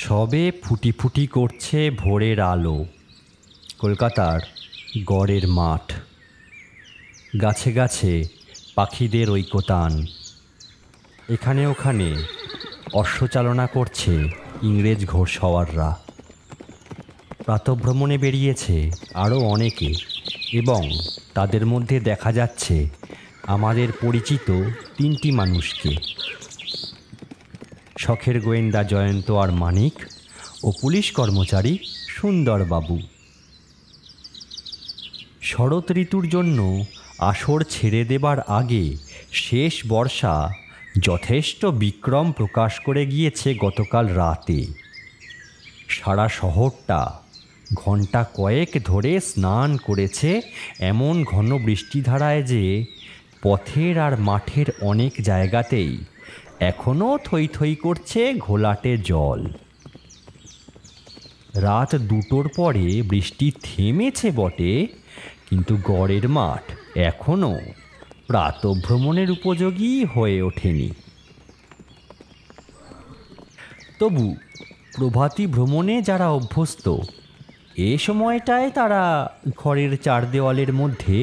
সবে ফুটি ফুটি করছে ভোরের আলো। কলকাতার গড়ের মাঠ, গাছে গাছে পাখিদের ঐকতান। এখানে ওখানে অশ্বচালনা করছে ইংরেজ ঘোড়সওয়াররা। প্রাতঃভ্রমণে বেরিয়েছে আরও অনেকে, এবং তাদের মধ্যে দেখা যাচ্ছে আমাদের পরিচিত 3টি মানুষকে: শখের গোয়েন্দা জয়ন্ত আর মানিক ও পুলিশ কর্মচারী সুন্দরবাবু। শরৎ ঋতুর জন্য আসর ছেড়ে দেবার আগে শেষ বর্ষা যথেষ্ট বিক্রম প্রকাশ করে গিয়েছে গতকাল রাতে। সারা শহরটা ঘণ্টা কয়েক ধরে স্নান করেছে এমন ঘন বৃষ্টিধারায় যে পথের আর মাঠের অনেক জায়গাতেই এখনও থই থই করছে ঘোলাটে জল। রাত 2টোর পরে বৃষ্টি থেমেছে বটে, কিন্তু গড়ের মাঠ এখনও প্রাতঃভ্রমণের উপযোগী হয়ে ওঠেনি। তবু প্রভাতী ভ্রমণে যারা অভ্যস্ত, এ সময়টায় তারা ঘরের 4 দেওয়ালের মধ্যে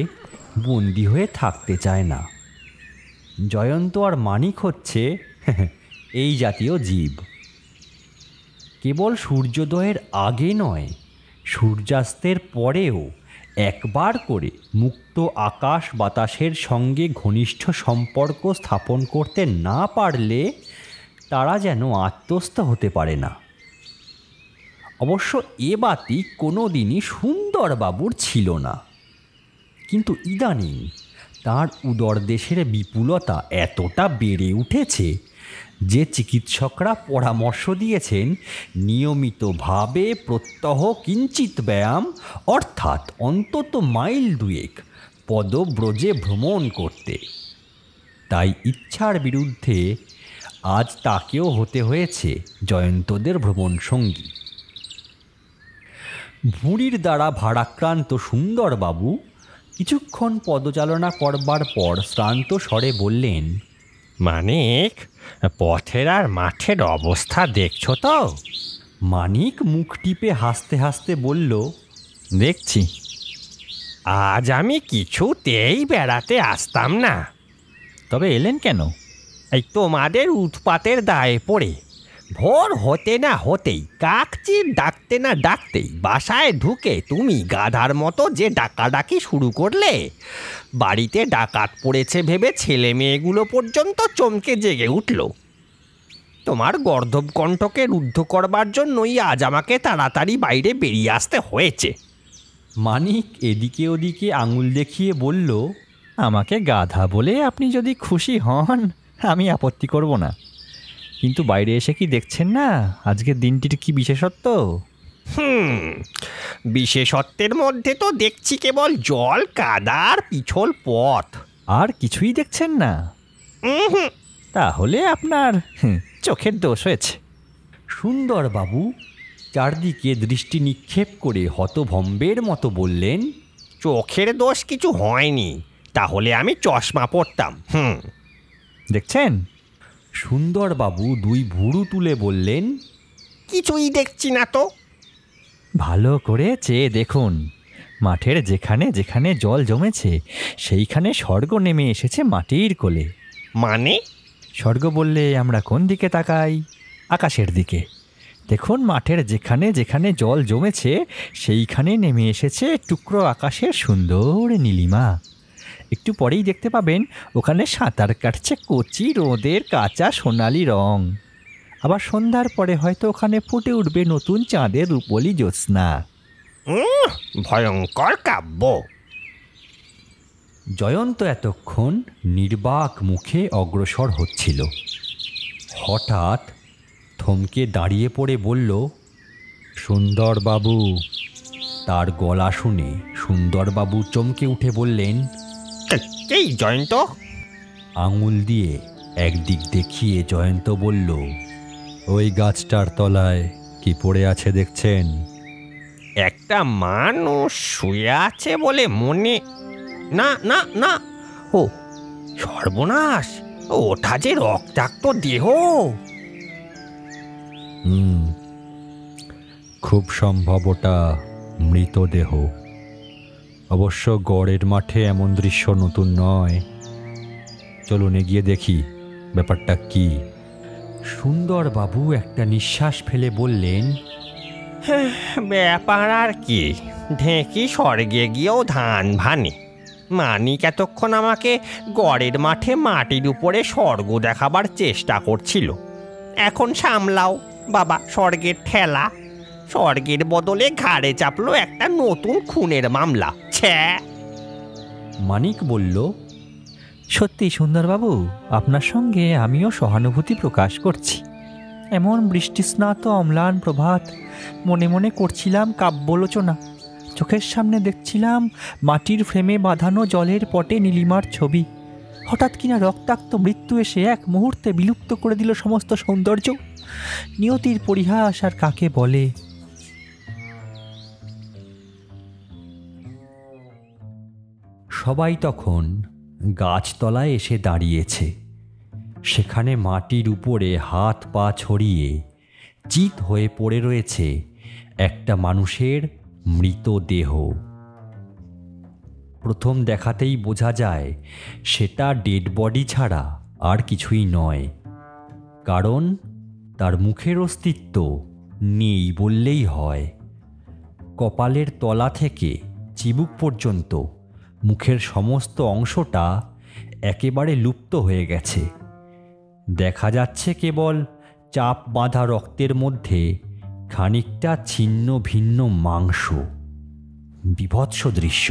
বন্দি হয়ে থাকতে চায় না। জয়ন্ত আর মানিক হচ্ছে এই জাতীয় জীব। কেবল সূর্যোদয়ের আগে নয়, সূর্যাস্তের পরেও একবার করে মুক্ত আকাশ বাতাসের সঙ্গে ঘনিষ্ঠ সম্পর্ক স্থাপন করতে না পারলে তারা যেন আত্মস্থ হতে পারে না। অবশ্য এ বাতি কোনো দিনই সুন্দরবাবুর ছিল না, কিন্তু ইদানিং তার উদরদেশের বিপুলতা এতটা বেড়ে উঠেছে যে চিকিৎসকরা পরামর্শ দিয়েছেন নিয়মিতভাবে প্রত্যহ কিঞ্চিত ব্যায়াম, অর্থাৎ অন্তত মাইল 2 পদব্রজে ভ্রমণ করতে। তাই ইচ্ছার বিরুদ্ধে আজ তাকেও হতে হয়েছে জয়ন্তদের ভ্রমণ সঙ্গী। ভুঁড়ির দ্বারা ভারাক্রান্ত সুন্দরবাবু কিছুক্ষণ পদচালনা করবার পর শ্রান্ত স্বরে বললেন, মানিক, পথের আর মাঠের অবস্থা দেখছো তো? মানিক মুখ টিপে হাসতে হাসতে বলল, দেখছি। আজ আমি কিছুতেই বেড়াতে আসতাম না। তবে এলেন কেন? এই তোমাদের উৎপাতের দায়ে পড়ে ভোর হতে না হতেই, কাকচির ডাকতে না ডাকতেই বাসায় ঢুকে তুমি গাধার মতো যে ডাকাডাকি শুরু করলে। বাড়িতে ডাকাত পড়েছে ভেবে ছেলে মেয়েগুলো পর্যন্ত চমকে জেগে উঠল। তোমার গর্ধব কণ্ঠকে রুদ্ধ করবার জন্যই আজ আমাকে তাড়াতাড়ি বাইরে বেরিয়ে আসতে হয়েছে। মানিক এদিকে ওদিকে আঙুল দেখিয়ে বলল, আমাকে গাধা বলে আপনি যদি খুশি হন আমি আপত্তি করব না, কিন্তু বাইরে এসে কি দেখছেন না আজকের দিনটির কি বিশেষত্ব? বিশেষত্বের মধ্যে তো দেখছি কেবল জল, কাদার পিছল পথ। আর কিছুই দেখছেন না? তাহলে আপনার চোখের দোষ হয়েছে। সুন্দরবাবু চারদিকে দৃষ্টি নিক্ষেপ করে হতভম্বের মতো বললেন, চোখের দোষ কিছু হয়নি, তাহলে আমি চশমা পরতাম। দেখছেন? সুন্দরবাবু 2 ভুরু তুলে বললেন, কিছুই দেখছি না তো। ভালো করে চেয়ে দেখুন, মাঠের যেখানে যেখানে জল জমেছে সেইখানে স্বর্গ নেমে এসেছে মাটির কোলে। মানে? স্বর্গ বললে আমরা কোন দিকে তাকাই? আকাশের দিকে। দেখুন, মাঠের যেখানে যেখানে জল জমেছে সেইখানে নেমে এসেছে টুকরো আকাশের সুন্দর নীলিমা। একটু পরেই দেখতে পাবেন ওখানে সাঁতার কাটছে কচি রোদের কাঁচা সোনালি রং। আবার সন্ধ্যার পরে হয়তো ওখানে ফুটে উঠবে নতুন চাঁদের রূপলি জ্যোৎস্না। ভয়ঙ্কর কাব্য। জয়ন্ত এতক্ষণ নির্বাক মুখে অগ্রসর হচ্ছিল। হঠাৎ থমকে দাঁড়িয়ে পড়ে বলল, সুন্দরবাবু। তার গলা শুনে সুন্দরবাবু চমকে উঠে বললেন, এই জয়ন্ত? আঙুল দিয়ে একদিক দেখিয়ে জয়ন্ত বলল, ওই গাছটার তলায় কি পড়ে আছে দেখছেন? একটা মানুষ শুয়ে আছে বলে মনে। না না না, ও সর্বনাশ, ওটা যে রক্তাক্ত দেহ। খুব সম্ভব ওটা মৃতদেহ। অবশ্য গড়ের মাঠে এমন দৃশ্য নতুন নয়। চলুন এগিয়ে দেখি ব্যাপারটা কি। সুন্দরবাবু একটা নিঃশ্বাস ফেলে বললেন, ব্যাপার আর কি, ঢেঁকি স্বর্গে গিয়েও ধান ভানে। মানিক এতক্ষণ আমাকে গড়ের মাঠে মাটির উপরে স্বর্গ দেখাবার চেষ্টা করছিল। এখন সামলাও বাবা স্বর্গের ঠেলা। স্বর্গের বদলে ঘাড়ে চাপলো একটা নতুন খুনের মামলা। ছ্যা। মানিক বলল, সত্যি সুন্দরবাবু, আপনার সঙ্গে আমিও সহানুভূতি প্রকাশ করছি। এমন বৃষ্টিস্নাত অম্লান প্রভাত, মনে মনে করছিলাম কাব্যলোচনা। চোখের সামনে দেখছিলাম মাটির ফ্রেমে বাঁধানো জলের পটে নীলিমার ছবি। হঠাৎ কিনা রক্তাক্ত মৃত্যু এসে এক মুহূর্তে বিলুপ্ত করে দিল সমস্ত সৌন্দর্য। নিয়তির পরিহাস আর কাকে বলে। সবাই তখন গাছতলায় এসে দাঁড়িয়েছে। সেখানে মাটির উপরে হাত পা ছড়িয়ে চিত হয়ে পড়ে রয়েছে একটা মানুষের মৃতদেহ। প্রথম দেখাতেই বোঝা যায় সেটা ডেড বডি ছাড়া আর কিছুই নয়, কারণ তার মুখের অস্তিত্ব নেই বললেই হয়। কপালের তলা থেকে চিবুক পর্যন্ত মুখের সমস্ত অংশটা একেবারে লুপ্ত হয়ে গেছে। দেখা যাচ্ছে কেবল চাপ বাঁধা রক্তের মধ্যে খানিকটা ছিন্ন ভিন্ন মাংস। বীভৎস দৃশ্য।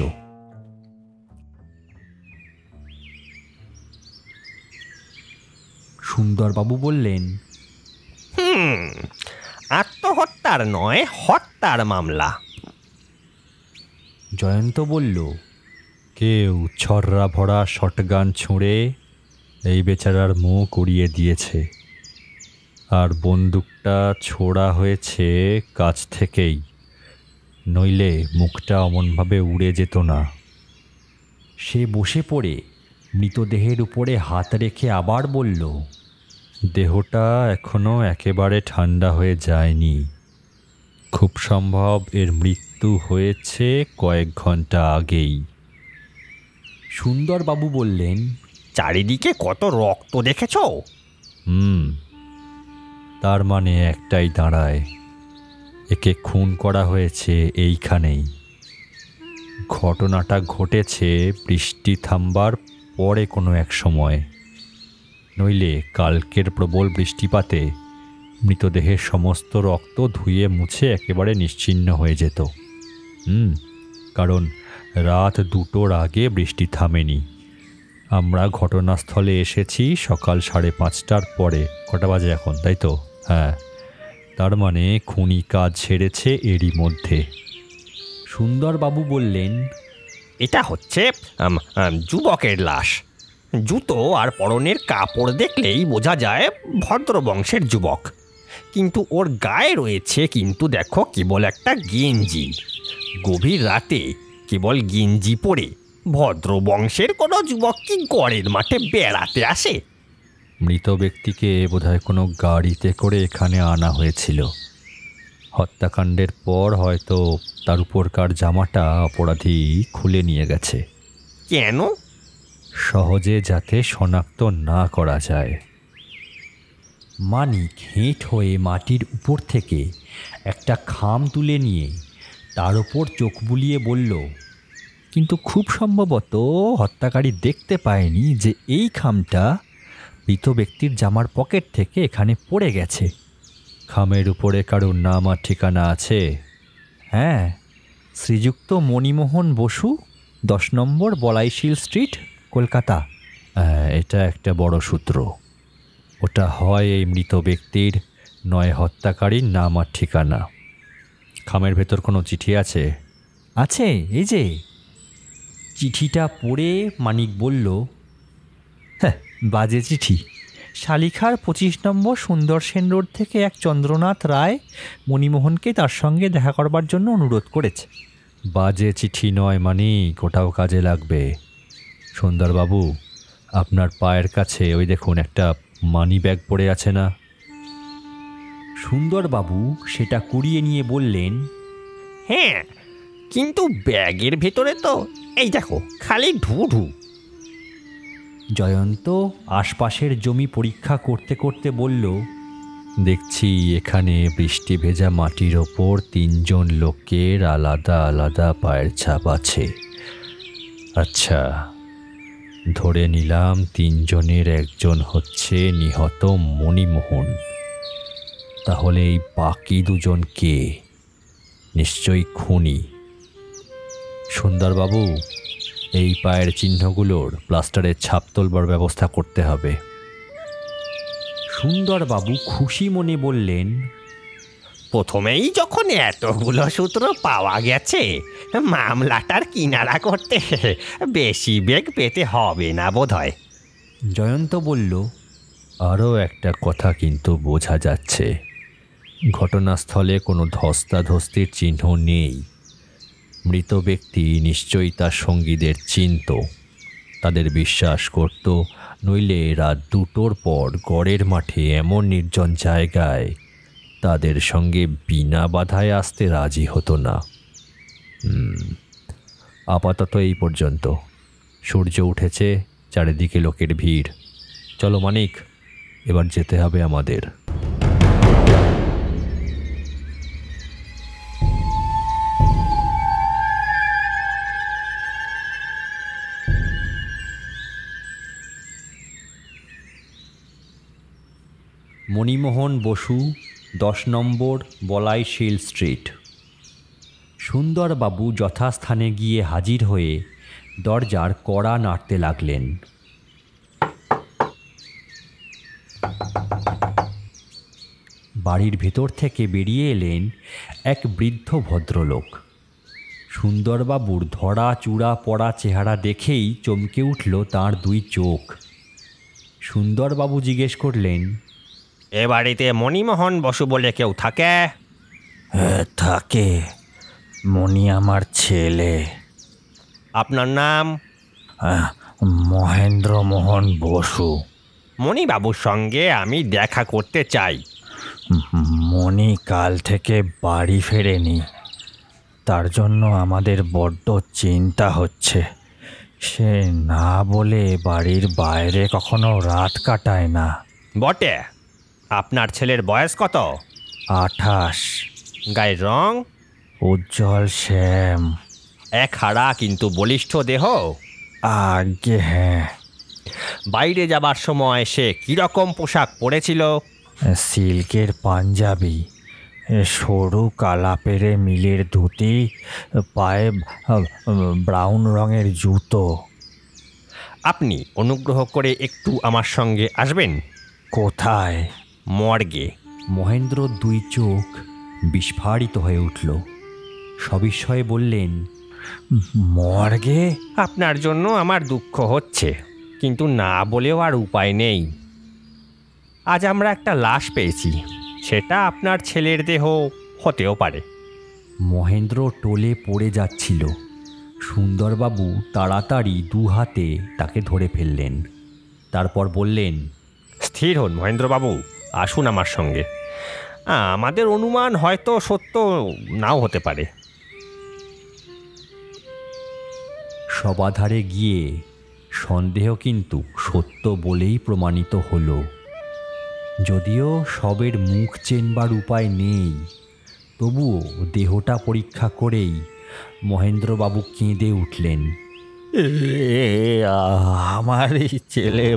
সুন্দরবাবু বললেন, আত্মহত্যার নয়, হত্যার মামলা। জয়ন্ত বলল, কেউ ছররা ভরা শটগান ছুঁড়ে এই বেচারার মুখ উড়িয়ে দিয়েছে, আর বন্দুকটা ছোড়া হয়েছে কাছ থেকেই, নইলে মুখটা অমনভাবে উড়ে যেত না। সে বসে পড়ে মৃতদেহের উপরে হাত রেখে আবার বলল, দেহটা এখনো একেবারে ঠান্ডা হয়ে যায়নি। খুব সম্ভব এর মৃত্যু হয়েছে কয়েক ঘন্টা আগেই। সুন্দরবাবু বললেন, চারিদিকে কত রক্ত দেখেছ? তার মানে একটাই দাঁড়ায়, একে খুন করা হয়েছে এইখানেই। ঘটনাটা ঘটেছে বৃষ্টি থামবার পরে কোনো এক সময়, নইলে কালকের প্রবল বৃষ্টিপাতে মৃতদেহের সমস্ত রক্ত ধুয়ে মুছে একেবারে নিশ্চিহ্ন হয়ে যেত। কারণ রাত 2টোর আগে বৃষ্টি থামেনি। আমরা ঘটনাস্থলে এসেছি সকাল 5:30টার পরে। কটা বাজে এখন, তাই তো? হ্যাঁ, তার মানে খুনি কাজ ছেড়েছে এরই মধ্যে। সুন্দরবাবু বললেন, এটা হচ্ছে যুবকের লাশ। জুতো আর পরনের কাপড় দেখলেই বোঝা যায় ভদ্রবংশের যুবক, কিন্তু ওর গায়ে রয়েছে কিন্তু দেখো কেবল একটা গেঞ্জি। গভীর রাতে কেবল গেঞ্জি পরে ভদ্রবংশের কোনো যুবক কি গড়ের মাঠে বেড়াতে আসে? মৃত ব্যক্তিকে বোধহয় কোনো গাড়িতে করে এখানে আনা হয়েছিল। হত্যাকাণ্ডের পর হয়তো তার উপরকার জামাটা অপরাধী খুলে নিয়ে গেছে। কেন? সহজে যাতে শনাক্ত না করা যায়। মানিক হেঁট হয়ে মাটির উপর থেকে একটা খাম তুলে নিয়ে তার ওপর চোখ বুলিয়ে বলল, কিন্তু খুব সম্ভবত হত্যাকারী দেখতে পায়নি যে এই খামটা মৃত ব্যক্তির জামার পকেট থেকে এখানে পড়ে গেছে। খামের উপরে কারোর নাম আর ঠিকানা আছে? হ্যাঁ, শ্রীযুক্ত মণিমোহন বসু, 10 নম্বর বলাইশিল স্ট্রিট, কলকাতা। এটা একটা বড় সূত্র। ওটা হয় এই মৃত ব্যক্তির, নয় হত্যাকারীর নাম আর ঠিকানা। খামের ভেতর কোনো চিঠি আছে? আছে, এই যে। চিঠিটা পড়ে মানিক বলল, হ্যাঁ, বাজে চিঠি। শালিখার 25 নম্বর সুন্দর সেন রোড থেকে এক চন্দ্রনাথ রায় মণিমোহনকে তার সঙ্গে দেখা করবার জন্য অনুরোধ করেছে। বাজে চিঠি নয় মানিক, ওটাও কাজে লাগবে। সুন্দরবাবু, আপনার পায়ের কাছে ওই দেখুন একটা মানি ব্যাগ পড়ে আছে না? সুন্দরবাবু সেটা কুড়িয়ে নিয়ে বললেন, হ্যাঁ, কিন্তু ব্যাগের ভেতরে তো এই দেখো খালি ঢুঢু। জয়ন্ত আশপাশের জমি পরীক্ষা করতে করতে বলল, দেখছি এখানে বৃষ্টি ভেজা মাটির ওপর 3 জন লোকের আলাদা আলাদা পায়ের ছাপ আছে। আচ্ছা, ধরে নিলাম 3 জনের একজন হচ্ছে নিহত মণিমোহন। তাহলে এই বাকি 2 জন কে? নিশ্চয়ই খুনি। সুন্দরবাবু, এই পায়ের চিহ্নগুলোর প্লাস্টারের ছাপ তোলবার ব্যবস্থা করতে হবে। সুন্দরবাবু খুশি মনে বললেন, প্রথমেই যখন এতগুলো সূত্র পাওয়া গেছে, মামলাটার কিনারা করতে বেশি বেগ পেতে হবে না বোধহয়। জয়ন্ত বলল, আরও একটা কথা কিন্তু বোঝা যাচ্ছে, ঘটনাস্থলে কোনো ধস্তাধস্তির চিহ্ন নেই। মৃত ব্যক্তি নিশ্চয়ই তার সঙ্গীদের চিনত, তাদের বিশ্বাস করত, নইলে রাত 2টোর পর গড়ের মাঠে এমন নির্জন জায়গায় তাদের সঙ্গে বিনা বাধায় আসতে রাজি হতো না। আপাতত এই পর্যন্ত। সূর্য উঠেছে, চারিদিকে লোকের ভিড়। চলো মানিক, এবার যেতে হবে আমাদের। মণিমোহন বসু, 10 নম্বর বলাইশীল স্ট্রিট। সুন্দরবাবু যথাস্থানে গিয়ে হাজির হয়ে দরজার কড়া নাড়তে লাগলেন। বাড়ির ভেতর থেকে বেরিয়ে এলেন এক বৃদ্ধ ভদ্রলোক। সুন্দরবাবুর ধরা চূড়া পড়া চেহারা দেখেই চমকে উঠল তাঁর 2 চোখ। সুন্দরবাবু জিজ্ঞেস করলেন, এ বাড়িতে মণিমোহন বসু বলে কেউ থাকে? থাকে, মণি আমার ছেলে। আপনার নাম? মহেন্দ্রমোহন বসু। মণিবাবুর সঙ্গে আমি দেখা করতে চাই। মণি কাল থেকে বাড়ি ফেরেনি, তার জন্য আমাদের বড্ড চিন্তা হচ্ছে। সে না বলে বাড়ির বাইরে কখনো রাত কাটায় না। বটে। আপনার ছেলের বয়স কত? 28। গায়ের রং? উজ্জ্বল শ্যাম। এক হাড়া কিন্তু বলিষ্ঠ দেহ? আগে হ্যাঁ। বাইরে যাবার সময় সে কীরকম পোশাক পরেছিল? সিল্কের পাঞ্জাবি, সরু কালা পেরে মিলের ধুতি, পায়ে ব্রাউন রঙের জুতো। আপনি অনুগ্রহ করে একটু আমার সঙ্গে আসবেন। কোথায়? মর্গে। মহেন্দ্র 2 চোখ বিস্ফারিত হয়ে উঠল। সবিস্ময়ে বললেন, মর্গে? আপনার জন্য আমার দুঃখ হচ্ছে, কিন্তু না বলেও আর উপায় নেই। আজ আমরা একটা লাশ পেয়েছি, সেটা আপনার ছেলের দেহ হতেও পারে। মহেন্দ্র টলে পড়ে যাচ্ছিল। সুন্দরবাবু তাড়াতাড়ি 2 হাতে তাকে ধরে ফেললেন। তারপর বললেন, স্থির হন মহেন্দ্রবাবু, আসুন আমার সঙ্গে। আমাদের অনুমান হয়তো সত্য নাও হতে পারে। সবাধারে গিয়ে সন্দেহ কিন্তু সত্য বলেই প্রমাণিত হলো। যদিও সবের মুখ চেনবার উপায় নেই, তবুও দেহটা পরীক্ষা করেই মহেন্দ্রবাবু কেঁদে উঠলেন। আমার এই ছেলে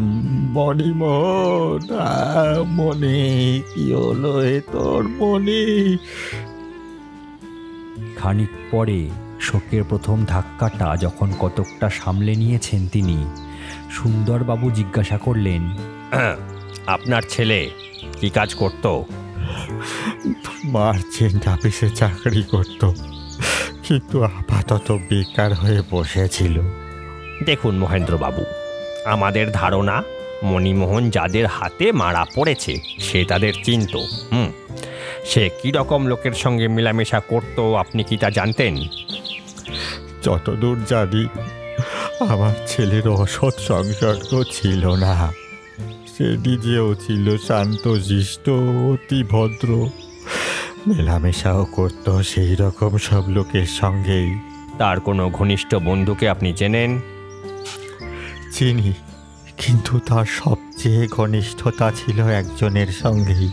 মণিমোহন। মণি, কি হলো এ তোর মণি? খানিক পরে শোকের প্রথম ধাক্কাটা যখন কতকটা সামলে নিয়েছেন তিনি, সুন্দরবাবু জিজ্ঞাসা করলেন, আপনার ছেলে কি কাজ করত? মার্চেন্ট অফিসে চাকরি করত, কিন্তু আপাতত বেকার হয়ে বসেছিল। দেখুন মহেন্দ্রবাবু, আমাদের ধারণা মণিমোহন যাদের হাতে মারা পড়েছে সে তাদের চিনত। সে কীরকম লোকের সঙ্গে মেলামেশা করত আপনি কি তা জানতেন? যতদূর জানি আমার ছেলের অসৎ সংসর্গ ছিল না। সে নিজেও ছিল শান্তশিষ্ট, অতি ভদ্র, মেলামেশাও করতো সেই রকম সব লোকের সঙ্গেই। তার কোনো ঘনিষ্ঠ বন্ধুকে আপনি চেনেন? চিনি, কিন্তু তার সবচেয়ে ঘনিষ্ঠতা ছিল একজনের সঙ্গেই।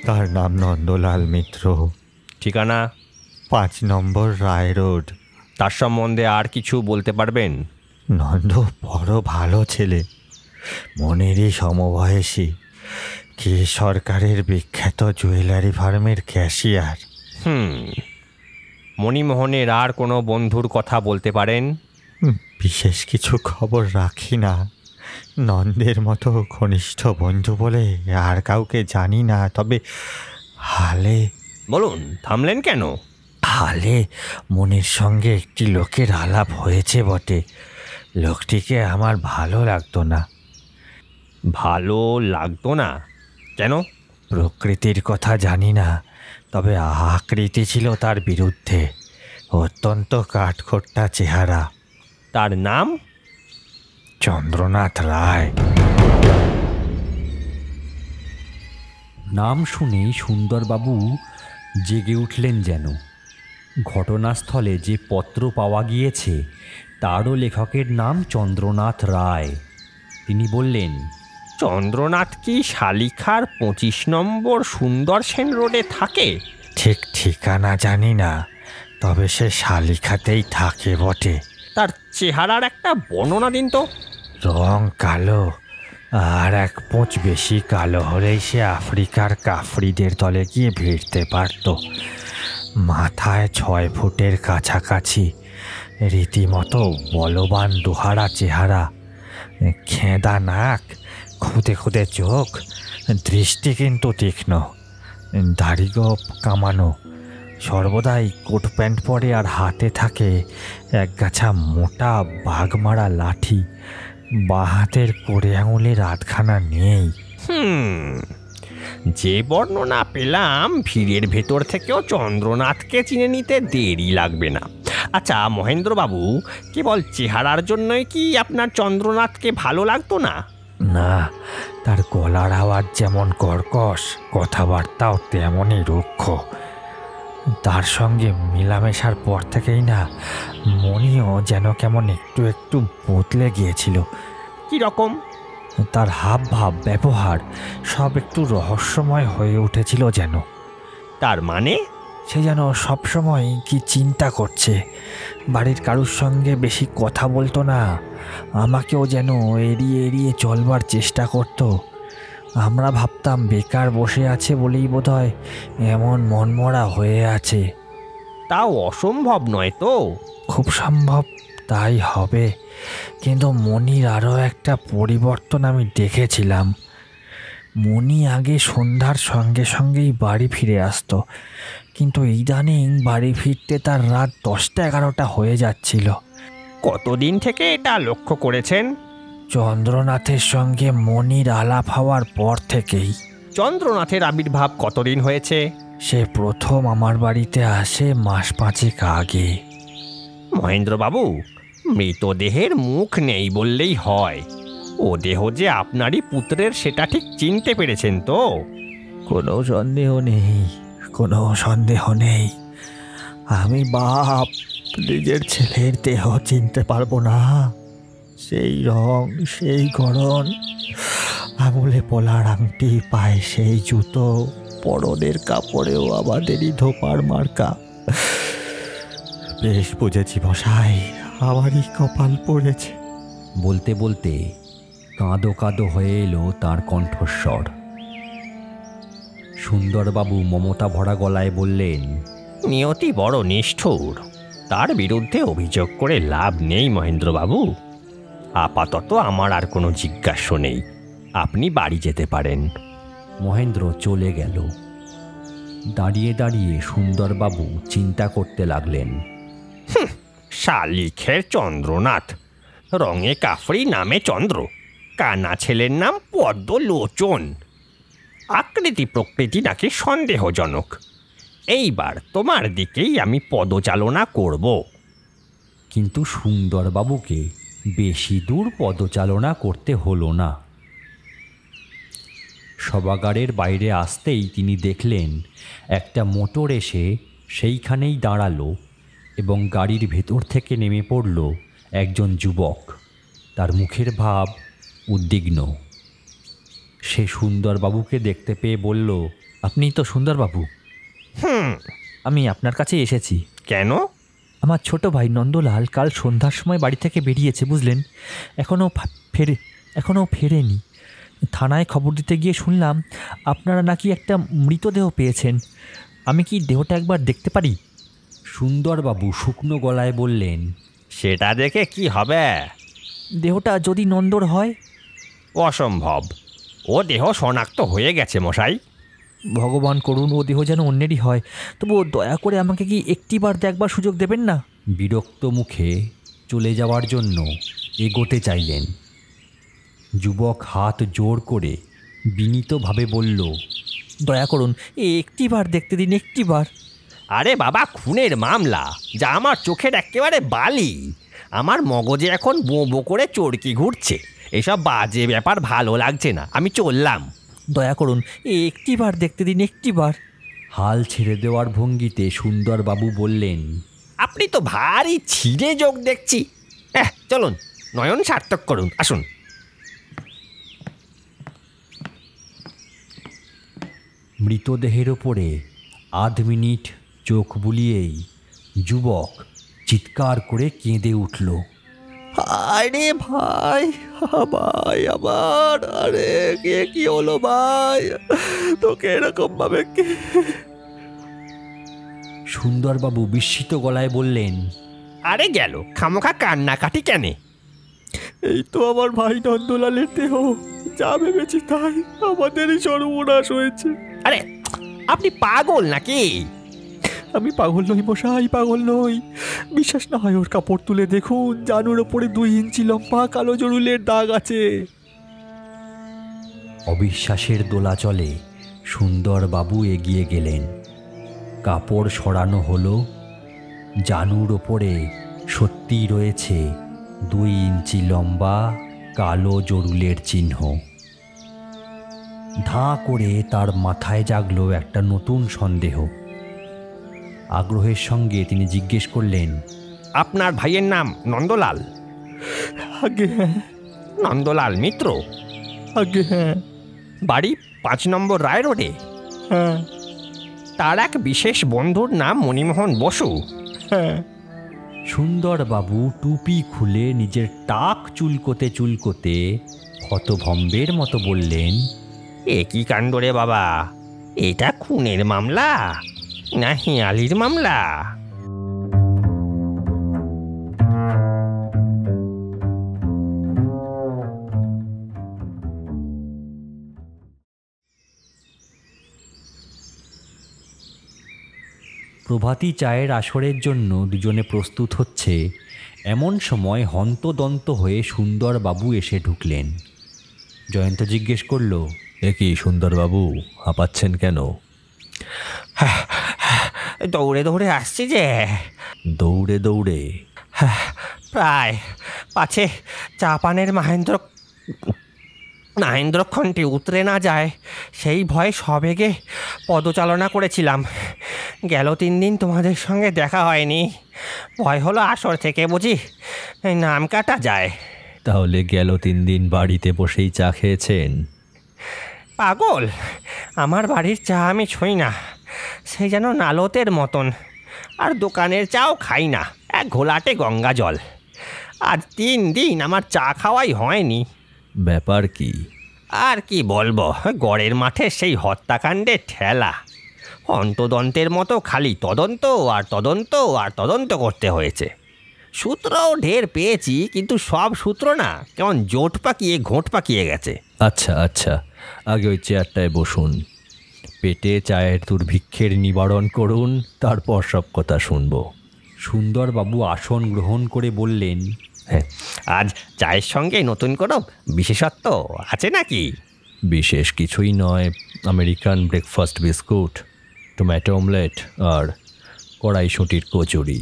তার নাম নন্দলাল মিত্র। ঠিকানা? 5 নম্বর রায় রোড। তার সম্বন্ধে আর কিছু বলতে পারবেন? নন্দ বড় ভালো ছেলে, মনেরই সমবয়সী, কি সরকারের বিখ্যাত জুয়েলারি ফার্মের ক্যাশিয়ার। মণিমোহনের আর কোনো বন্ধুর কথা বলতে পারেন? বিশেষ কিছু খবর রাখি না। নন্দের মতো ঘনিষ্ঠ বন্ধু বলে আর কাউকে জানি না। তবে হালে। বলুন, থামলেন কেন? হালে মনির সঙ্গে একটি লোকের আলাপ হয়েছে বটে। লোকটিকে আমার ভালো লাগতো না। ভালো লাগতো না কেন? প্রকৃতির কথা জানি না, তবে আকৃতি ছিল তার বিরুদ্ধে। অত্যন্ত কাঠখোট্টা চেহারা। তার নাম? চন্দ্রনাথ রায়। নাম শুনেই সুন্দরবাবু জেগে উঠলেন যেন। ঘটনাস্থলে যে পত্র পাওয়া গিয়েছে তারও লেখকের নাম চন্দ্রনাথ রায়। তিনি বললেন, চন্দ্রনাথ কি শালিখার 25 নম্বর সুন্দর সেন রোডে থাকে? ঠিক ঠিকানা জানি না, তবে সে শালিখাতেই থাকে বটে। তার চেহারার একটা বর্ণনা দিন তো। রং কালো, আর 1 পোঁচ বেশি কালো হলেই সে আফ্রিকার কাফরিদের দলে গিয়ে ভিড়তে পারত। মাথায় 6 ফুটের কাছাকাছি, রীতিমতো বলবান দুহারা চেহারা, খেঁদা নাক, খুদে খুদে চোখ, দৃষ্টি কিন্তু তীক্ষ্ণ, দাড়ি গোঁফ কামানো, সর্বদাই কোট প্যান্ট পরে, আর হাতে থাকে একগাছা মোটা বাঘমারা লাঠি। বাঁ হাতের কোড়ে আঙুলের আধখানা নেই। যে বর্ণনা পেলাম, ভিড়ের ভেতর থেকেও চন্দ্রনাথকে চিনে নিতে দেরি লাগবে না। আচ্ছা মহেন্দ্রবাবু, কেবল চেহারার জন্যই কি আপনার চন্দ্রনাথকে ভালো লাগতো না? না, তার গলার আওয়াজ যেমন কর্কশ, কথাবার্তাও তেমনই রুক্ষ। তার সঙ্গে মেলামেশার পর থেকেই না মনিও যেন কেমন একটু একটু বদলে গিয়েছিল। কি রকম? তার হাব ভাব, ব্যবহার সব একটু রহস্যময় হয়ে উঠেছিল যেন। তার মানে? সে যেন সবসময় কি চিন্তা করছে। বাড়ির কারুর সঙ্গে বেশি কথা বলতো না, আমাকেও যেন এড়িয়ে এড়িয়ে চলবার চেষ্টা করত। আমরা ভাবতাম বেকার বসে আছে বলেই বোধহয় এমন মনমরা হয়ে আছে। তাও অসম্ভব নয় তো? খুব সম্ভব তাই হবে, কিন্তু মনির আরও একটা পরিবর্তন আমি দেখেছিলাম। মনি আগে সন্ধ্যার সঙ্গে সঙ্গেই বাড়ি ফিরে আসতো, কিন্তু ইদানিং বাড়ি ফিরতে তার রাত 10টা-11টা হয়ে যাচ্ছিল। কতদিন থেকে এটা লক্ষ্য করেছেন? চন্দ্রনাথের সঙ্গে মনির আলাপ হওয়ার পর থেকেই। চন্দ্রনাথের আবির্ভাব কতদিন হয়েছে? সে প্রথম আমার বাড়িতে আসে 5 মাস আগে। মহেন্দ্রবাবু, মৃতদেহের মুখ নেই বললেই হয়। ও দেহ যে আপনারই পুত্রের সেটা ঠিক চিনতে পেরেছেন তো? কোনো সন্দেহ নেই, কোনো সন্দেহ নেই। আমি বাপ, নিজের ছেলের দেহ চিনতে পারবো না? সেই রং, সেই গড়ন, আঙুলে পলার আংটি, পায়ে সেই জুতো, পরনের কাপড়েও আমাদেরই ধোপার মার্কা। বেশ বুঝেছি মশাই, আমারই কপাল পড়েছে। বলতে বলতে কাঁদো কাঁদো হয়ে এলো তাঁর কণ্ঠস্বর। সুন্দরবাবু মমতা ভরা গলায় বললেন, নিয়তি বড় নিষ্ঠুর। তার বিরুদ্ধে অভিযোগ করে লাভ নেই মহেন্দ্রবাবু। আপাতত আমার আর কোনো জিজ্ঞাসা নেই, আপনি বাড়ি যেতে পারেন। মহেন্দ্র চলে গেল। দাঁড়িয়ে দাঁড়িয়ে সুন্দরবাবু চিন্তা করতে লাগলেন। শালিখের চন্দ্রনাথ, রঙে কাফরি, নামে চন্দ্র, কানা ছেলের নাম পদ্মলোচন। আকৃতি প্রকৃতি নাকি সন্দেহজনক। এইবার তোমার দিকেই আমি পদচালনা করব। কিন্তু সুন্দরবাবুকে বেশি দূর পদচালনা করতে হলো না। সভাগারের বাইরে আসতেই তিনি দেখলেন একটা মোটর এসে সেইখানেই দাঁড়ালো এবং গাড়ির ভেতর থেকে নেমে পড়ল একজন যুবক। তার মুখের ভাব উদ্বিগ্ন। সে সুন্দরবাবুকে দেখতে পেয়ে বলল, আপনি তো সুন্দরবাবু? আমি আপনার কাছে এসেছি। কেন? আমার ছোট ভাই নন্দলাল কাল সন্ধ্যার সময় বাড়ি থেকে বেরিয়েছে, বুঝলেন। এখনও ফেরেনি। থানায় খবর দিতে গিয়ে শুনলাম আপনারা নাকি একটা মৃতদেহ পেয়েছেন। আমি কি দেহটা একবার দেখতে পারি? সুন্দরবাবু শুকনো গলায় বললেন, সেটা দেখে কি হবে? দেহটা যদি নন্দর হয়? অসম্ভব, ও দেহ শনাক্ত হয়ে গেছে মশাই। ভগবান করুন ও দেহ যেন অন্যেরই হয়। তবু দয়া করে আমাকে কি একটিবার দেখবার সুযোগ দেবেন না? বিরক্ত মুখে চলে যাওয়ার জন্য এগোতে চাইলেন। যুবক হাত জোর করে বিনীতভাবে বলল, দয়া করুন একটিবার দেখতে দিন, একটিবার। আরে বাবা, খুনের মামলা যা আমার চোখের একেবারে বালি। আমার মগজে এখন বো বো করে চরকি ঘুরছে। এসব বাজে ব্যাপার ভালো লাগছে না, আমি চললাম। দয়া করুন একটিবার দেখতে দিন, একটিবার। হাল ছেড়ে দেওয়ার ভঙ্গিতে সুন্দরবাবু বললেন, আপনি তো ভারী ছিঁড়ে যোগ দেখছি। চলুন, নয়ন সার্থক করুন, আসুন। মৃতদেহের ওপরে আধ মিনিট চোখ বুলিয়েই যুবক চিৎকার করে কেঁদে উঠল। আরে ভাই, ভাই আমার, আরে কে কি হলো ভাই, তোকে এরকম ভাবে কে? সুন্দরবাবু বিস্মিত গলায় বললেন, আরে গেল, খামোখা কান্নাকাটি কেনে? এই তো আমার ভাই নন্দলালের দেহ, যা ভেবেছি তাই, আমাদেরই সর্বনাশ হয়েছে। আরে আপনি পাগল নাকি? আমি পাগল নই মশাই, পাগল নই। বিশ্বাস না হয় ওর কাপড় তুলে দেখুন, জানুর ওপরে 2 ইঞ্চি লম্বা কালো জরুলের দাগ আছে। অবিশ্বাসের দোলাচলে সুন্দরবাবু এগিয়ে গেলেন। কাপড় সরানো হলো। জানুর ওপরে সত্যিই রয়েছে 2 ইঞ্চি লম্বা কালো জরুলের চিহ্ন। ধাঁ করে তার মাথায় জাগলো একটা নতুন সন্দেহ। আগ্রহের সঙ্গে তিনি জিজ্ঞেস করলেন, আপনার ভাইয়ের নাম নন্দলাল? আগে হ্যাঁ। নন্দলাল মিত্র? আগে হ্যাঁ। বাড়ি 5 নম্বর রায় রোডে? হ্যাঁ। তার এক বিশেষ বন্ধুর নাম মণিমোহন বসু। হ্যাঁ। সুন্দরবাবু টুপি খুলে নিজের টাক চুলকোতে চুলকোতে হতভম্বের মতো বললেন, এ কি কাণ্ড রে বাবা, এটা খুনের মামলা না হিয়ালির মামলা? প্রভাতী চায়ের আসরের জন্য দুজনে প্রস্তুত হচ্ছে, এমন সময় হন্তদন্ত হয়ে সুন্দরবাবু এসে ঢুকলেন। জয়ন্ত জিজ্ঞেস করল, এ কি সুন্দরবাবু, হাঁপাচ্ছেন কেন? দৌড়ে দৌড়ে আসছি যে। দৌড়ে দৌড়ে? প্রায় পাছে চা পানের মাহেন্দ্রক্ষণটি উতরে না যায় সেই ভয়ে সবেগে পদচালনা করেছিলাম। গেল 3 দিন তোমাদের সঙ্গে দেখা হয়নি, ভয় হলো আসর থেকে বুঝি নাম কাটা যায়। তাহলে গেল 3 দিন বাড়িতে বসেই চা খেয়েছেন? পাগল, আমার বাড়ির চা আমি ছুঁই না, সেই যেন নালতের মতন। আর দোকানের চাও খাই না, এক ঘোলাটে গঙ্গা জল। আজ 3 দিন আমার চা খাওয়াই হয়নি। ব্যাপার কি? আর কি বলবো, গড়ের মাঠে সেই হত্যাকাণ্ডের ঠেলা। অন্তদন্তের মতো খালি তদন্ত আর তদন্ত আর তদন্ত করতে হয়েছে। সূত্রও ঢের পেয়েছি, কিন্তু সব সূত্র না কেমন জোট পাকিয়ে ঘোট পাকিয়ে গেছে। আচ্ছা আচ্ছা, আগে ওই চেয়ারটায় বসুন, পেটে চায়ের দুর্ভিক্ষের নিবারণ করুন, তারপর সব কথা শুনব। সুন্দরবাবু আসন গ্রহণ করে বললেন, হ্যাঁ, আজ চায়ের সঙ্গে নতুন কোনো বিশেষত্ব আছে নাকি? বিশেষ কিছুই নয়, American breakfast biscuit, tomato omelette আর কড়াইশুঁটির কচুরি।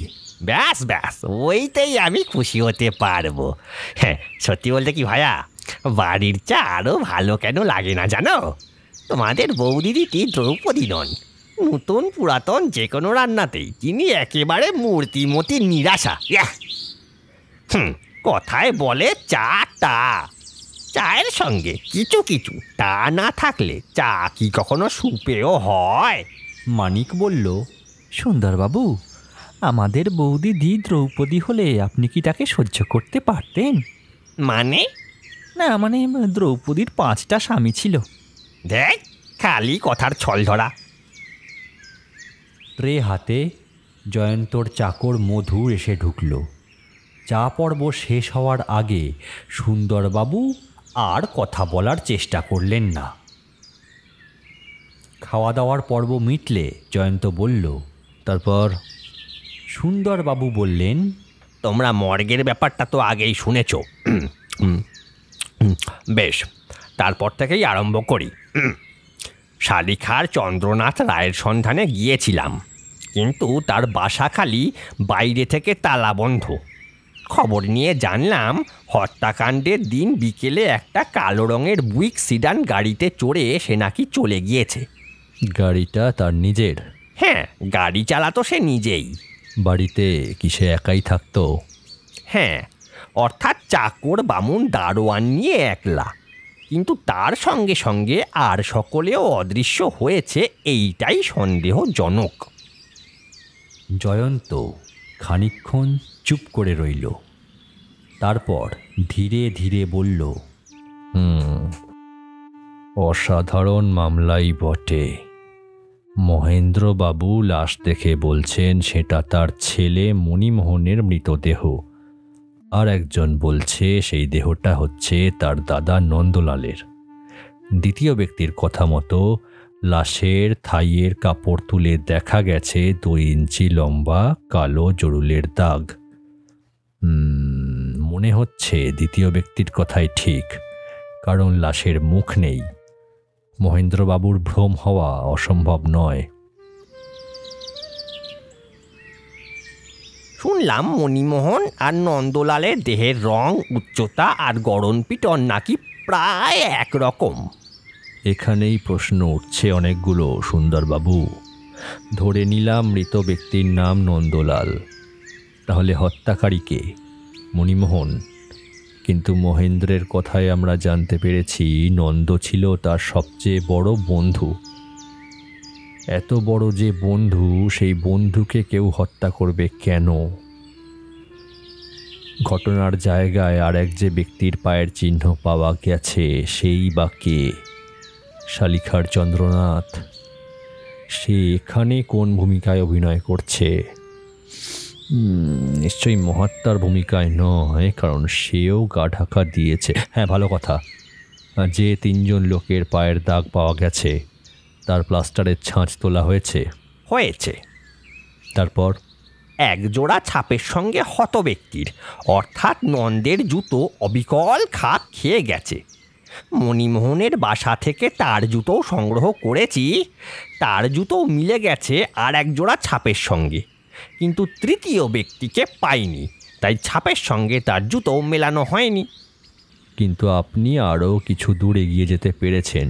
ব্যাস ব্যাস, ওইটাই আমি খুশি হতে পারবো। হ্যাঁ, সত্যি বলতে কি ভাইয়া, বাড়ির চা আরও ভালো কেন লাগে না জানো? তোমাদের বৌদিদিটি দ্রৌপদী নন, নতুন পুরাতন যে কোনো রান্নাতেই তিনি একেবারে মূর্তিমতি নিরাশা। কথায় বলে চা টা, চায়ের সঙ্গে কিছু কিছু তা না থাকলে চা কি কখনো সুপেয় হয়? মানিক বলল, সুন্দরবাবু, আমাদের বৌদিদি দ্রৌপদী হলে আপনি কি তাকে সহ্য করতে পারতেন? মানে? না মানে দ্রৌপদীর 5টা স্বামী ছিল। দেখ, খালি কথার ছল ধরা। ট্রে হাতে জয়ন্তর চাকর মধু এসে ঢুকল। চা পর্ব শেষ হওয়ার আগে সুন্দরবাবু আর কথা বলার চেষ্টা করলেন না। খাওয়া দাওয়ার পর্ব মিটলে জয়ন্ত বলল, তারপর? সুন্দরবাবু বললেন, তোমরা মর্গের ব্যাপারটা তো আগেই শুনেছ। বেশ, তারপর থেকেই আরম্ভ করি। শালিখার চন্দ্রনাথ রায়ের সন্ধানে গিয়েছিলাম, কিন্তু তার বাসাখালি বাইরে থেকে তালাবন্ধ। খবর নিয়ে জানলাম হত্যাকাণ্ডের দিন বিকেলে একটা কালো রঙের বুইক সিডান গাড়িতে চড়ে সে নাকি চলে গিয়েছে। গাড়িটা তার নিজের? হ্যাঁ, গাড়ি চালাতো সে নিজেই। বাড়িতে কি সে একাই থাকতো? হ্যাঁ, অর্থাৎ চাকর বামুন দারোয়ান নিয়ে একলা, কিন্তু তার সঙ্গে সঙ্গে আর সকলেও অদৃশ্য হয়েছে, এইটাই সন্দেহজনক। জয়ন্ত খানিকক্ষণ চুপ করে রইল। তারপর ধীরে ধীরে বলল, অসাধারণ মামলাই বটে। মহেন্দ্রবাবু লাশ দেখে বলছেন সেটা তার ছেলে মণিমোহনের মৃতদেহ, আর একজন বলছে সেই দেহটা হচ্ছে তার দাদা নন্দলালের। দ্বিতীয় ব্যক্তির কথা মতো লাশের থাইয়ের কাপড় তুলে দেখা গেছে 2 ইঞ্চি লম্বা কালো জরুলের দাগ। মনে হচ্ছে দ্বিতীয় ব্যক্তির কথাই ঠিক, কারণ লাশের মুখ নেই। মহেন্দ্রবাবুর ভ্রম হওয়া অসম্ভব নয়। শুনলাম মণিমোহন আর নন্দলালের দেহের রং, উচ্চতা আর গড়ন পিটন নাকি প্রায় একরকম। এখানেই প্রশ্ন উঠছে অনেকগুলো সুন্দরবাবু। ধরে নিলাম মৃত ব্যক্তির নাম নন্দলাল, তাহলে হত্যাকারীকে মণিমোহন। কিন্তু মহেন্দ্রের কথায় আমরা জানতে পেরেছি নন্দ ছিল তার সবচেয়ে বড় বন্ধু। এত বড় যে বন্ধু, সেই বন্ধুকে কেউ হত্যা করবে কেন? ঘটনার জায়গায় আর এক যে ব্যক্তির পায়ের চিহ্ন পাওয়া গেছে, সেই বা কে? শালিখার চন্দ্রনাথ। সে এখানে কোন ভূমিকায় অভিনয় করছে? নিশ্চয়ই মহাত্মার ভূমিকায় নয়, কারণ সেও গা ঢাকা দিয়েছে। হ্যাঁ, ভালো কথা। যে 3 জন লোকের পায়ের দাগ পাওয়া গেছে তার প্লাস্টারের ছাঁচ তোলা হয়েছে? তারপর? এক জোড়া ছাপের সঙ্গে হত ব্যক্তির, অর্থাৎ নন্দের জুতো অবিকল খাপ খেয়ে গেছে। মণিমোহনের বাসা থেকে তার জুতোও সংগ্রহ করেছি, তার জুতো মিলে গেছে আর এক জোড়া ছাপের সঙ্গে, কিন্তু তৃতীয় ব্যক্তিকে পাইনি, তাই ছাপের সঙ্গে তার জুতো মেলানো হয়নি। কিন্তু আপনি আরও কিছু দূর এগিয়ে যেতে পেরেছেন।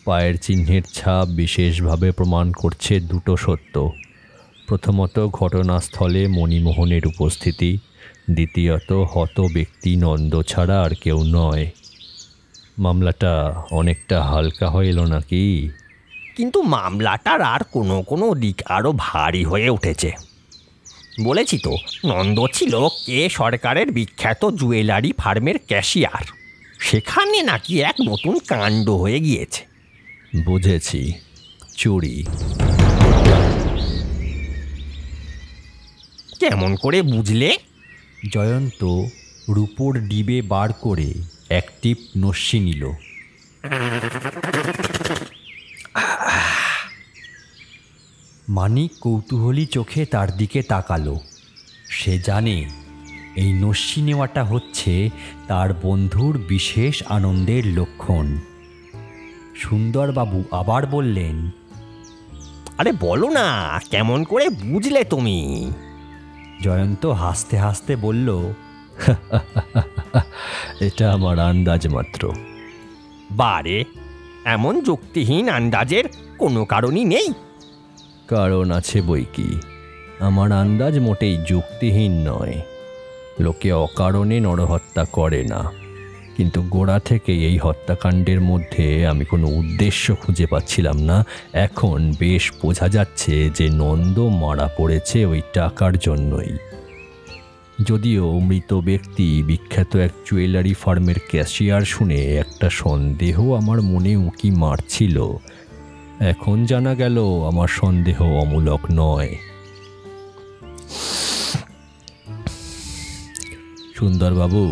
পায়ের চিহ্নের ছাপ বিশেষভাবে প্রমাণ করছে 2টো সত্য। প্রথমত, ঘটনাস্থলে মণিমোহনের উপস্থিতি। দ্বিতীয়ত, হত ব্যক্তি নন্দ ছাড়া আর কেউ নয়। মামলাটা অনেকটা হালকা হয়ে এলো নাকি? কিন্তু মামলাটার আর কোনো কোনো দিক আরও ভারী হয়ে উঠেছে। বলেছি তো, নন্দ ছিল কে সরকারের বিখ্যাত জুয়েলারি ফার্মের ক্যাশিয়ার। সেখানে নাকি এক নতুন কাণ্ড হয়ে গিয়েছে। বুঝেছি, চুরি। কেমন করে বুঝলে? জয়ন্ত রূপোর ডিবে বার করে এক টিপ নস্যি নিল। মানিক কৌতূহলী চোখে তার দিকে তাকালো। সে জানে এই নস্যি নেওয়াটা হচ্ছে তার বন্ধুর বিশেষ আনন্দের লক্ষণ। সুন্দরবাবু আবার বললেন, আরে বলো না, কেমন করে বুঝলে তুমি? জয়ন্ত হাসতে হাসতে বলল, এটা আমার আন্দাজ মাত্র। বারে, এমন যুক্তিহীন আন্দাজের কোনো কারণই নেই। কারণ আছে বই কি, আমার আন্দাজ মোটেই যুক্তিহীন নয়। লোকে অকারণে নরহত্যা করে না, কিন্তু গোড়া থেকে এই হত্যাকাণ্ডের মধ্যে আমি কোনো উদ্দেশ্য খুঁজে পাচ্ছিলাম না। এখন বেশ বোঝা যাচ্ছে যে নন্দ মারা পড়েছে ওই টাকার জন্যই। যদিও মৃত ব্যক্তি বিখ্যাত এক জুয়েলারি ফার্মের ক্যাশিয়ার শুনে একটা সন্দেহ আমার মনে উঁকি মারছিল, এখন জানা গেল আমার সন্দেহ অমূলক নয়। সুন্দরবাবু,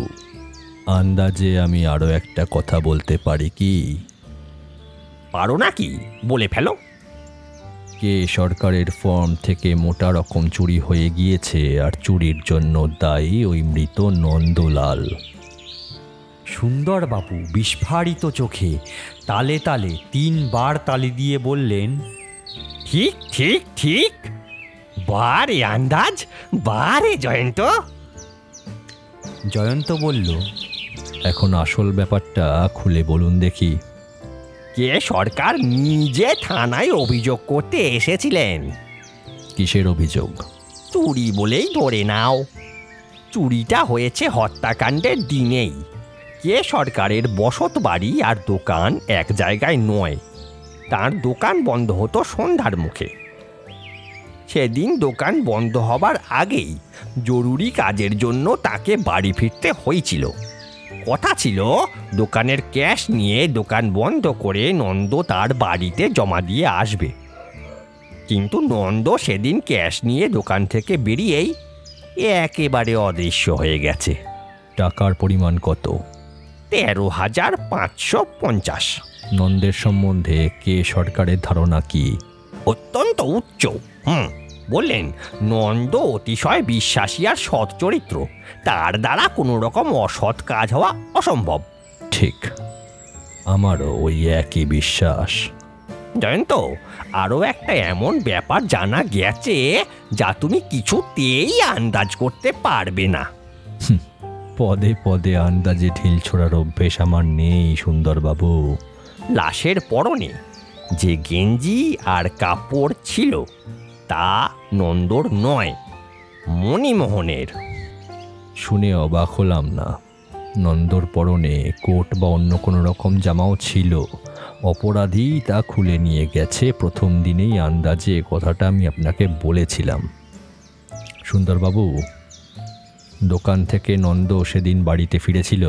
আন্দাজে আমি আরও একটা কথা বলতে পারি কি? পারো নাকি? বলে ফেলো। কে সরকারের ফর্ম থেকে মোটা রকম চুরি হয়ে গিয়েছে, আর চুরির জন্য দায়ী ওই মৃত নন্দলাল। সুন্দরবাবু বিস্ফারিত চোখে তালে তালে 3 বার তালি দিয়ে বললেন, ঠিক ঠিক ঠিক, বারে আন্দাজ, বারে জয়ন্ত। জয়ন্ত বলল, এখন আসল ব্যাপারটা খুলে বলুন দেখি। কে সরকার নিজে থানায় অভিযোগ করতে এসেছিলেন। কিসের অভিযোগ? চুরি বলেই ধরে নাও। চুরিটা হয়েছে হত্যাকাণ্ডের দিনেই। কে সরকারের বসত বাড়ি আর দোকান এক জায়গায় নয়। তার দোকান বন্ধ হতো সন্ধ্যার মুখে। সেদিন দোকান বন্ধ হবার আগেই জরুরি কাজের জন্য তাকে বাড়ি ফিরতে হয়েছিল। কথা ছিল দোকানের ক্যাশ নিয়ে দোকান বন্ধ করে নন্দ তার বাড়িতে জমা দিয়ে আসবে। কিন্তু নন্দ সেদিন ক্যাশ নিয়ে দোকান থেকে বেরিয়েই একেবারে অদৃশ্য হয়ে গেছে। টাকার পরিমাণ কত? 13,550। নন্দের সম্বন্ধে কে সরকারের ধারণা কি? অত্যন্ত উচ্চ। বললেন নন্দ অতিশয় বিশ্বাসী আর সৎ চরিত্র, তার দ্বারা কোনো রকম অসৎ কাজ হওয়া অসম্ভব। ঠিক, আমারও ওই একই বিশ্বাস। জয়ন্ত, আরও একটা এমন ব্যাপার জানা গেছে যা তুমি কিছুতেই আন্দাজ করতে পারবে না। পদে পদে আন্দাজে ঢিল ছোড়ার অভ্যেস আমার নেই সুন্দরবাবু। লাশের পরনে যে গেঞ্জি আর কাপড় ছিল তা নন্দর নয়, মণিমোহনের। শুনে অবাক হলাম না। নন্দর পরনে কোট বা অন্য কোনো রকম জামাও ছিল। অপরাধী তা খুলে নিয়ে গেছে প্রথম দিনেই আন্দাজে, কথাটা আমি আপনাকে বলেছিলাম। সুন্দরবাবু, দোকান থেকে নন্দ সেদিন বাড়িতে ফিরেছিল?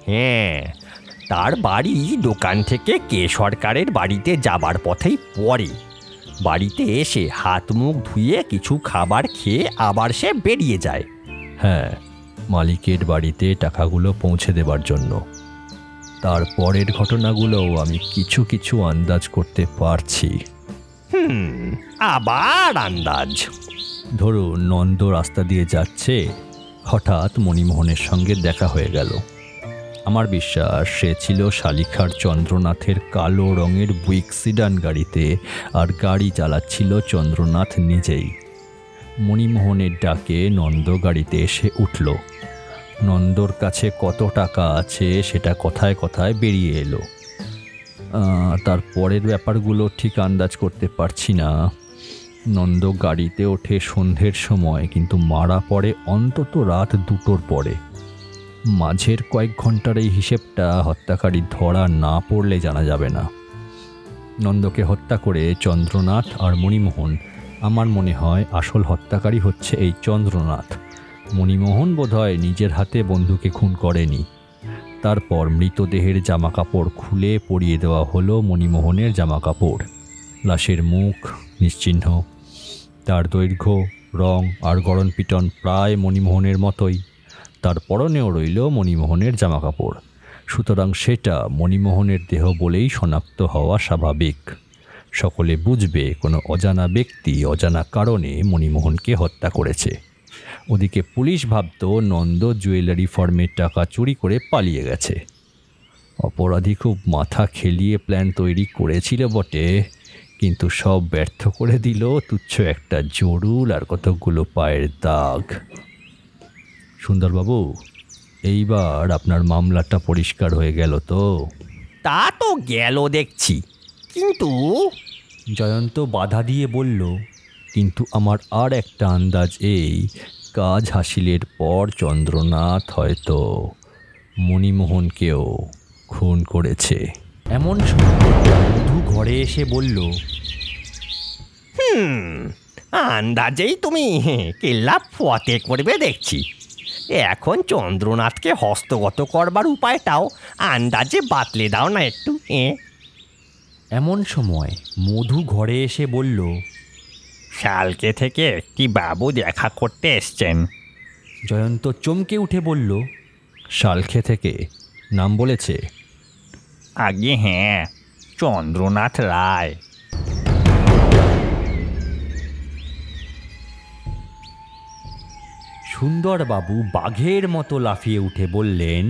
হ্যাঁ, তার বাড়ি দোকান থেকে কে সরকারের বাড়িতে যাবার পথেই পড়ে। বাড়িতে এসে হাত মুখ ধুয়ে কিছু খাবার খেয়ে আবার সে বেরিয়ে যায়। হ্যাঁ, মালিকের বাড়িতে টাকাগুলো পৌঁছে দেবার জন্য। তারপরের ঘটনাগুলোও আমি কিছু কিছু আন্দাজ করতে পারছি। আবার আন্দাজ? ধরুন, নন্দ রাস্তা দিয়ে যাচ্ছে, হঠাৎ মণিমোহনের সঙ্গে দেখা হয়ে গেল। আমার বিশ্বাস সে ছিল শালিখার চন্দ্রনাথের কালো রঙের বুইক সিডান গাড়িতে, আর গাড়ি চালাচ্ছিল চন্দ্রনাথ নিজেই। মণিমোহনের ডাকে নন্দ গাড়িতে এসে উঠল। নন্দর কাছে কত টাকা আছে সেটা কথায় কথায় বেরিয়ে এলো। তারপরের ব্যাপারগুলো ঠিক আন্দাজ করতে পারছি না। নন্দ গাড়িতে ওঠে সন্ধ্যের সময়, কিন্তু মারা পড়ে অন্তত রাত 2টোর পরে। মাঝের কয়েক ঘন্টার এই হিসেবটা হত্যাকারী ধরা না পড়লে জানা যাবে না। নন্দকে হত্যা করে চন্দ্রনাথ আর মণিমোহন। আমার মনে হয় আসল হত্যাকারী হচ্ছে এই চন্দ্রনাথ। মণিমোহন বোধহয় নিজের হাতে বন্ধুকে খুন করেনি। তারপর মৃতদেহের জামাকাপড় খুলে পরিয়ে দেওয়া হলো মণিমোহনের জামাকাপড়। লাশের মুখ নিশ্চিহ্ন, তার দৈর্ঘ্য, রং আর গড়ন পিটন প্রায় মণিমোহনের মতোই। তার পরনেও রইল মণিমোহনের জামাকাপড়। সুতরাং সেটা মণিমোহনের দেহ বলেই শনাক্ত হওয়া স্বাভাবিক। সকলে বুঝবে কোনো অজানা ব্যক্তি অজানা কারণে মণিমোহনকে হত্যা করেছে। ওদিকে পুলিশ ভাবত নন্দ জুয়েলারি ফার্মের টাকা চুরি করে পালিয়ে গেছে। অপরাধী খুব মাথা খেলিয়ে প্ল্যান তৈরি করেছিল বটে, কিন্তু সব ব্যর্থ করে দিল তুচ্ছ একটা জরুল আর কতকগুলো পায়ের দাগ। সুন্দরবাবু, এইবার আপনার মামলাটা পরিষ্কার হয়ে গেল তো? তা তো গেল দেখছি, কিন্তু জয়ন্ত বাধা দিয়ে বলল, কিন্তু আমার আর একটা আন্দাজ এই, কাজ হাসিলের পর চন্দ্রনাথ হয়তো মণিমোহনকেও খুন করেছে। এমন সময় মধু ঘরে এসে বলল, আন্দাজেই তুমি কেল্লা ফতে করবে দেখছি। এখন চন্দ্রনাথকে হস্তগত করবার উপায়টাও আন্দাজে বাতলে দাও না একটু। এমন সময় মধু ঘরে এসে বলল, শালকে থেকে একটি বাবু দেখা করতে এসছেন। জয়ন্ত চমকে উঠে বলল, শালখে থেকে নাম বলেছে? আগে হ্যাঁ, চন্দ্রনাথ রায়। সুন্দরবাবু বাঘের মতো লাফিয়ে উঠে বললেন,